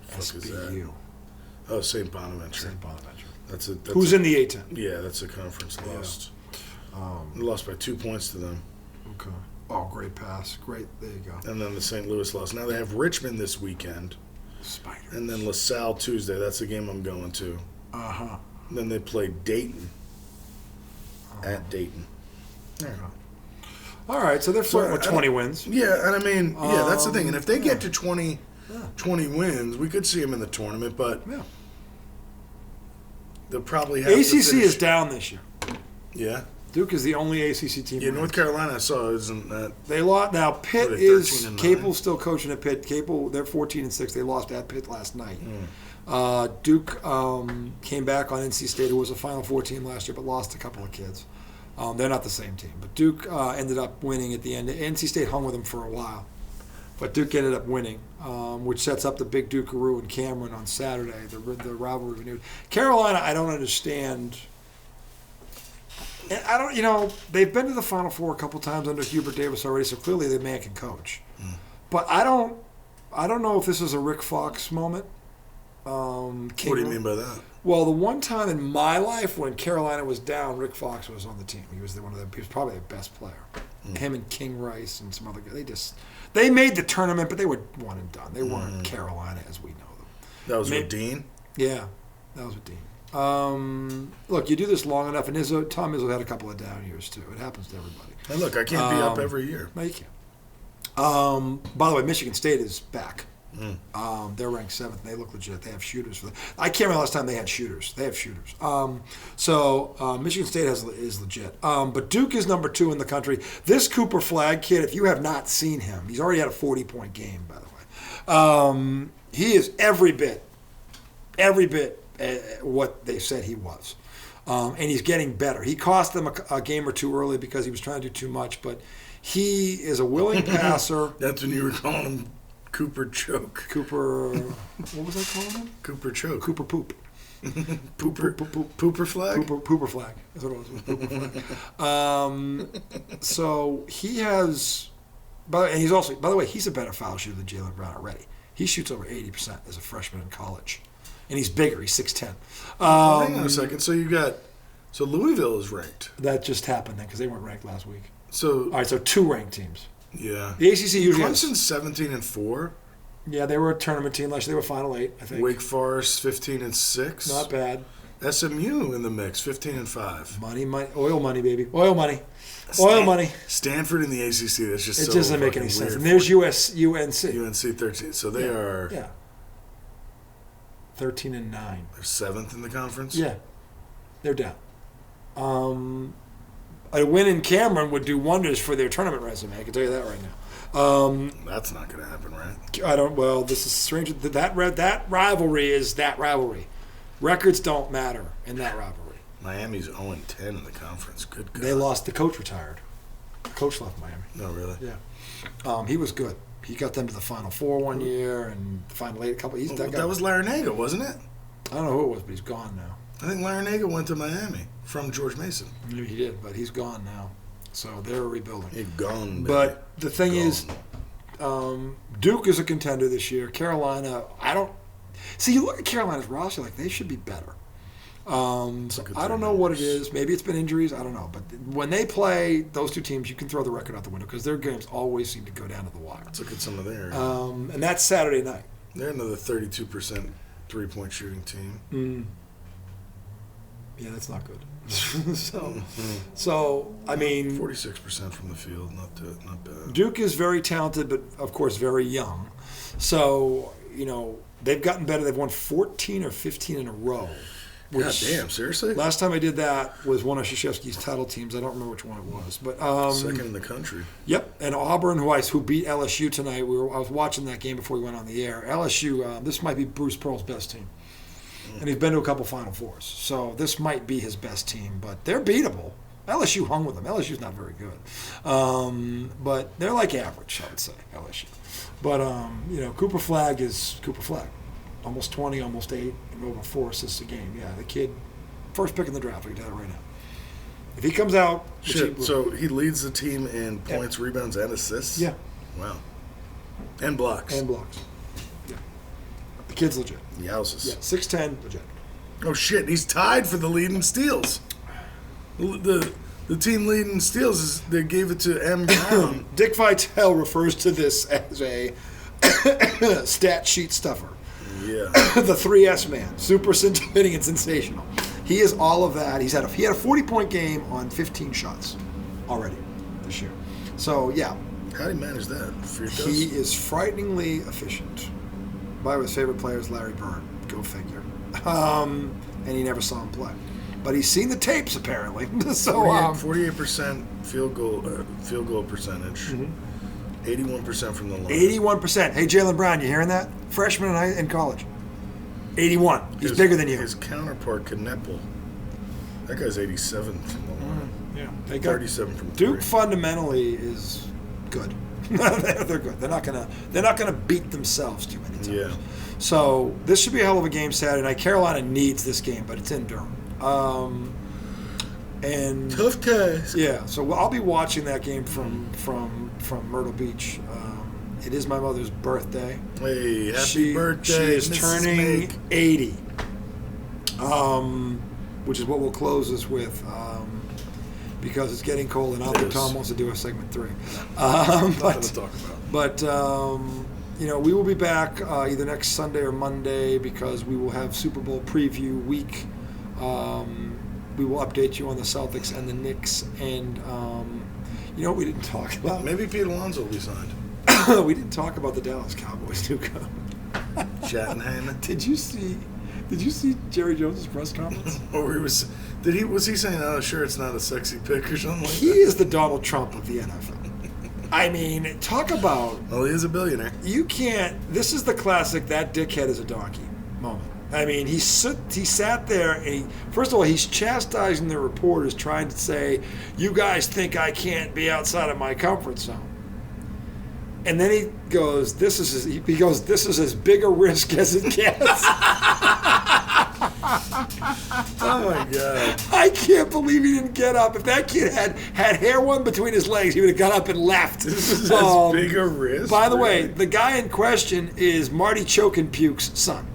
Fuck is that? SBU. Oh, St. Bonaventure. St. Bonaventure. That's Who's in the A-10? Yeah, that's a conference lost. Yeah. They lost by 2 points to them. Okay. Oh, great pass. Great. There you go. And then the St. Louis lost. Now they have Richmond this weekend. Spiders. And then LaSalle Tuesday. That's the game I'm going to. Uh-huh. And then they play Dayton. At Dayton. Yeah. All right, so they're flirting with 20 wins. Yeah, and I mean, yeah, that's the thing. And if they get to 20 Yeah. wins, we could see them in the tournament, but Yeah. they'll probably have to ACC finish. is down this year. Yeah. Duke is the only ACC team. Yeah, North Carolina I saw isn't that. They lost. Now Pitt What are they, is 13-9? Capel's still coaching at Pitt. Capel, they're 14-6. They lost at Pitt last night. Duke came back on NC State, who was a Final Four team last year, but lost a couple of kids. They're not the same team, but Duke ended up winning at the end. NC State hung with them for a while, but Duke ended up winning, which sets up the big Duke-Aroo and Cameron on Saturday. The rivalry renewed. Carolina, I don't understand. I don't, they've been to the Final Four a couple times under Hubert Davis already, so clearly the man can coach. But I don't know if this is a Rick Fox moment. What do you mean by that? Well, the one time in my life when Carolina was down, Rick Fox was on the team. He was he was probably the best player. Him and King Rice and some other guys. They made the tournament, but they were one and done. They weren't Carolina as we know them. That was with Dean? Yeah, that was with Dean. Look, you do this long enough, and Tom Izzo had a couple of down years too. It happens to everybody. Hey, look, I can't be up every year. No, you can't. By the way, Michigan State is back. They're ranked 7th, and they look legit. They have shooters for them. I can't remember last time they had shooters. They have shooters. So Michigan State is legit. But Duke is number 2 in the country. This Cooper Flagg kid, if you have not seen him, he's already had a 40-point game, by the way. He is every bit what they said he was. And he's getting better. He cost them a game or two early because he was trying to do too much, but he is a willing passer. That's when you were calling him Cooper Choke. Cooper, what was I calling him? Cooper Choke. Cooper Poop. Pooper Flag? Pooper Flag. That's what it was. Pooper Flag. So he has And he's also, by the way, he's a better foul shooter than Jaylen Brown already. He shoots over 80% as a freshman in college. And he's bigger. He's 6'10". Hang on a second. So Louisville is ranked. That just happened then because they weren't ranked last week. So all right, so 2 ranked teams. Yeah. The ACC usually Clemson's 17-4. Yeah, they were a tournament team last year. They were Final 8, I think. Wake Forest 15-6. Not bad. SMU in the mix, 15-5. Money, oil money, baby, oil money, oil money. Stanford in the ACC. That's just it so doesn't make any sense. weird. And there's UNC. UNC 13. So they are 13-9. They're 7th in the conference. Yeah, they're down. A win in Cameron would do wonders for their tournament resume. I can tell you that right now. That's not going to happen, right? I don't. Well, this is strange. That rivalry is that rivalry. Records don't matter in that rivalry. Miami's 0-10 in the conference. Good God. They lost. The coach retired. The coach left Miami. No, really? Yeah. He was good. He got them to the Final Four one year and the Final 8 a couple. That was Larinaga, wasn't it? I don't know who it was, but he's gone now. I think Larinaga went to Miami from George Mason. Maybe he did, but he's gone now. So they're rebuilding. He's gone, baby. But the thing Gone. is, Duke is a contender this year. Carolina, I don't. See, you look at Carolina's roster, like they should be better. So I don't know what it is. Maybe it's been injuries. I don't know. But when they play those two teams, you can throw the record out the window because their games always seem to go down to the wire. Let's look at some of their. And that's Saturday night. They're another 32% three-point shooting team. Yeah, that's not good. So I mean, 46% from the field, not bad. Duke is very talented, but of course very young. So they've gotten better. They've won 14 or 15 in a row. God damn, seriously? Last time I did that was one of Krzyzewski's title teams. I don't remember which one it was, but second in the country. Yep, and Auburn, who beat LSU tonight. I was watching that game before we went on the air. LSU, this might be Bruce Pearl's best team, and he's been to a couple Final Fours, so this might be his best team. But they're beatable. LSU hung with them. LSU's not very good, but they're like average, I would say LSU. But Cooper Flagg is Cooper Flagg. Almost 20, almost 8, and over 4 assists a game. Yeah, the kid, first pick in the draft, I can tell you right now. If he comes out... So he leads the team in points, rebounds, and assists? Yeah. Wow. And blocks. Yeah. The kid's legit. Yowzes. Yeah, 6'10", legit. Oh, shit, he's tied for the lead in steals. The team lead in steals, they gave it to M. Brown. Dick Vitale refers to this as a stat sheet stuffer. Yeah. The 3S man, super scintillating and sensational. He is all of that. He had a 40-point game on 15 shots already this year. So yeah. How do you manage that? He is frighteningly efficient. One of his favorite players, Larry Bird. Go figure. And he never saw him play, but he's seen the tapes apparently. So 48% field goal percentage. 81% from the line. 81%. Hey, Jaylen Brown, you hearing that? Freshman in college. 81. He's bigger than you. His counterpart, Kneppel, that guy's 87 from the line. Yeah, they got 37 from Duke. 3. Fundamentally is good. They're good. They're not gonna beat themselves too many times. Yeah. So this should be a hell of a game Saturday night. Carolina needs this game, but it's in Durham. And tough task. Yeah, so I'll be watching that game from Myrtle Beach. It is my mother's birthday. Hey, happy birthday! She is Mrs. turning Make. 80, which is what we'll close this with, because it's getting cold and Uncle Tom wants to do a segment 3. Nothing to talk about. But we will be back either next Sunday or Monday because we will have Super Bowl preview week. We will update you on the Celtics and the Knicks, and what we didn't talk about? Maybe Pete Alonso will be signed. We didn't talk about the Dallas Cowboys, Duke-Unc. Chattenham. Did you see Jerry Jones' press conference? Or was he saying, "Oh, sure, it's not a sexy pick" or something like that? He is the Donald Trump of the NFL. I mean, talk about. Well, he is a billionaire. You can't. This is the classic "that dickhead is a donkey" moment. I mean, he sat there and first of all, he's chastising the reporters, trying to say, "You guys think I can't be outside of my comfort zone." And then he goes, "This is as big a risk as it gets." Oh my god! I can't believe he didn't get up. If that kid had hair one between his legs, he would have got up and left. This is as big a risk. By the way, the guy in question is Marty Choke-and-Puke's son.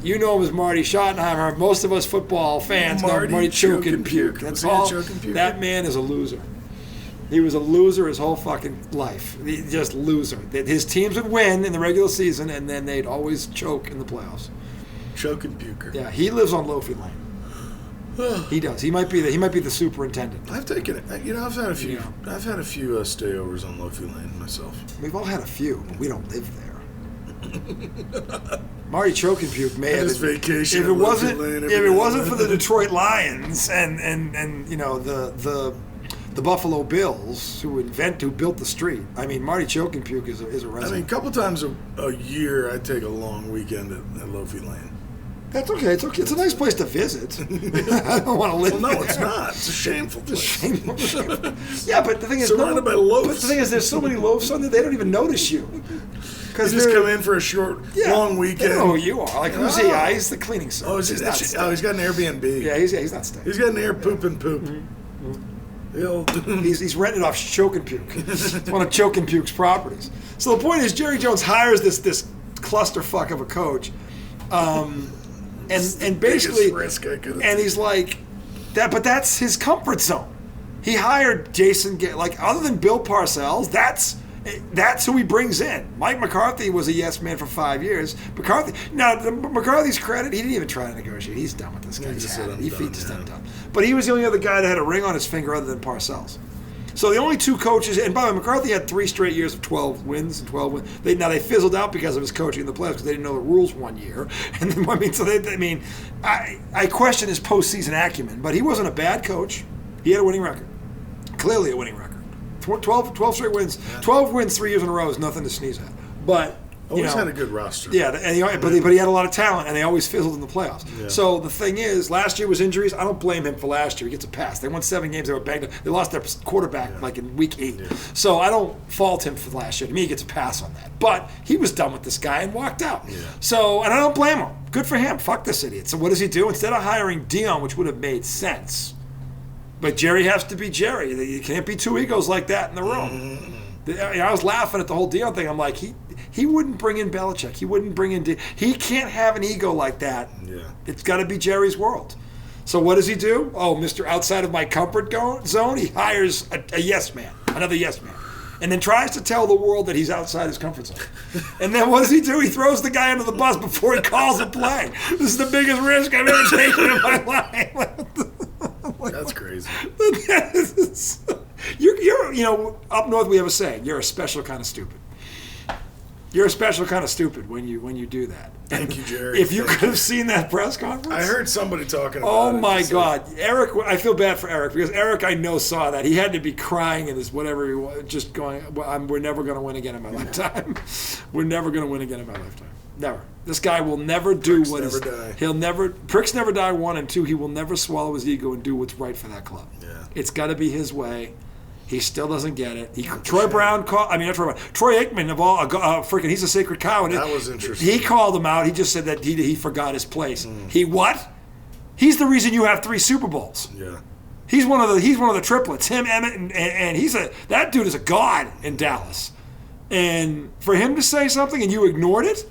You know him as Marty Schottenheimer. Most of us football fans know Marty Choke-and-Puke. That's all. That man is a loser. He was a loser his whole fucking life. Just loser. His teams would win in the regular season, and then they'd always choke in the playoffs. Choke-and-puker. Yeah, he lives on Loafy Lane. He does. He might be the superintendent. I've taken it. I've had a few. Yeah. I've had a few stayovers on Loafy Lane myself. We've all had a few, but we don't live there. Marty Choke-and-Puke may have vacation. If it wasn't for the Detroit Lions and you know the Buffalo Bills who built the street. I mean, Marty Choke-and-Puke is a resident. I mean, a couple times a year I take a long weekend at Loafy Lane. That's okay. It's okay. It's a nice place to visit. I don't want to live there. Well, no, it's not. It's a shameful place. Yeah, but the thing is, surrounded by loafs. But the thing is, there's so many loafs on there, they don't even notice you. Because you just come in for a short, long weekend. They know who you are. Like, who's he? He's the cleaning service. He's got an Airbnb. Yeah, he's not staying. He's got an air poop and poop. He's rented off Choke-and-Puke. It's one of Choke-and-Puke's properties. So the point is, Jerry Jones hires this clusterfuck of a coach, and basically, and he's like that. But that's his comfort zone. He hired Jason. Like, other than Bill Parcells, that's who he brings in. Mike McCarthy was a yes man for 5 years. McCarthy's credit, he didn't even try to negotiate. He's done with this guy. He just done. But he was the only other guy that had a ring on his finger other than Parcells. So the only two coaches, and by the way, McCarthy had 3 straight years of 12 wins and 12 wins. They fizzled out because of his coaching in the playoffs because they didn't know the rules one year. And then, I question his postseason acumen, but he wasn't a bad coach. He had a winning record, clearly a winning record. 12 straight wins. 12 wins 3 years in a row is nothing to sneeze at. But always had a good roster. Yeah, but he had a lot of talent, and they always fizzled in the playoffs. Yeah. So the thing is, last year was injuries. I don't blame him for last year. He gets a pass. They won 7 games. They were banged up. They lost their quarterback like in week 8. Yeah. So I don't fault him for last year. To me, he gets a pass on that. But he was done with this guy and walked out. Yeah. So, and I don't blame him. Good for him. Fuck this idiot. So what does he do? Instead of hiring Dion, which would have made sense, but Jerry has to be Jerry. You can't be two egos like that in the room. I was laughing at the whole Dion thing. I'm like, he wouldn't bring in Belichick. He wouldn't bring in he can't have an ego like that. Yeah. It's got to be Jerry's world. So what does he do? Oh, Mr. Outside of my comfort zone, he hires a yes man, another yes man, and then tries to tell the world that he's outside his comfort zone. And then what does he do? He throws the guy under the bus before he calls a play. This is the biggest risk I've ever taken in my life. That's crazy. You're up north we have a saying, you're a special kind of stupid. You're a special kind of stupid when you do that. Thank you, Jerry. If you could have seen that press conference. I heard somebody talking about it. Oh, my God. Eric, I feel bad for Eric because Eric, I know, saw that. He had to be crying in his whatever he was, just going, we're never going to win again in my lifetime. We're never going to win again in my lifetime. Never. This guy will never do pricks never die, 1, and 2, he will never swallow his ego and do what's right for that club. Yeah. It's got to be his way. He still doesn't get it. Troy Aikman of all, freaking, he's a sacred cow. And that was interesting. He called him out. He just said that he forgot his place. He what? He's the reason you have 3 Super Bowls. Yeah. He's one of the triplets. Him, Emmett, and that dude is a god in Dallas. And for him to say something and you ignored it.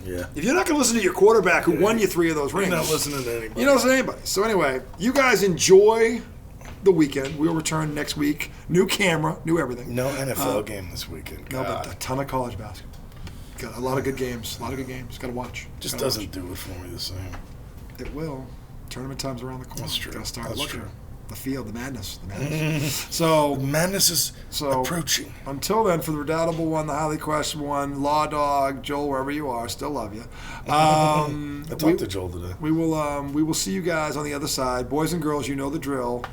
Yeah. If you're not going to listen to your quarterback who won you 3 of those rings, you're not listening to anybody. You don't listen to anybody. So anyway, you guys enjoy the weekend. We'll return next week. New camera, new everything. No NFL game this weekend. No, but a ton of college basketball. Got a lot of good games. Got to watch. Just doesn't do it for me the same. It will. Tournament time's around the corner. That's true. Got to start looking. True. The field, the madness. So the madness is approaching. Until then, for the redoubtable one, the highly questioned one, Law Dog, Joel, wherever you are, still love you. I talked to Joel today. We will see you guys on the other side. Boys and girls, you know the drill.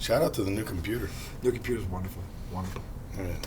Shout out to the new computer. New computer's wonderful. Wonderful. All right.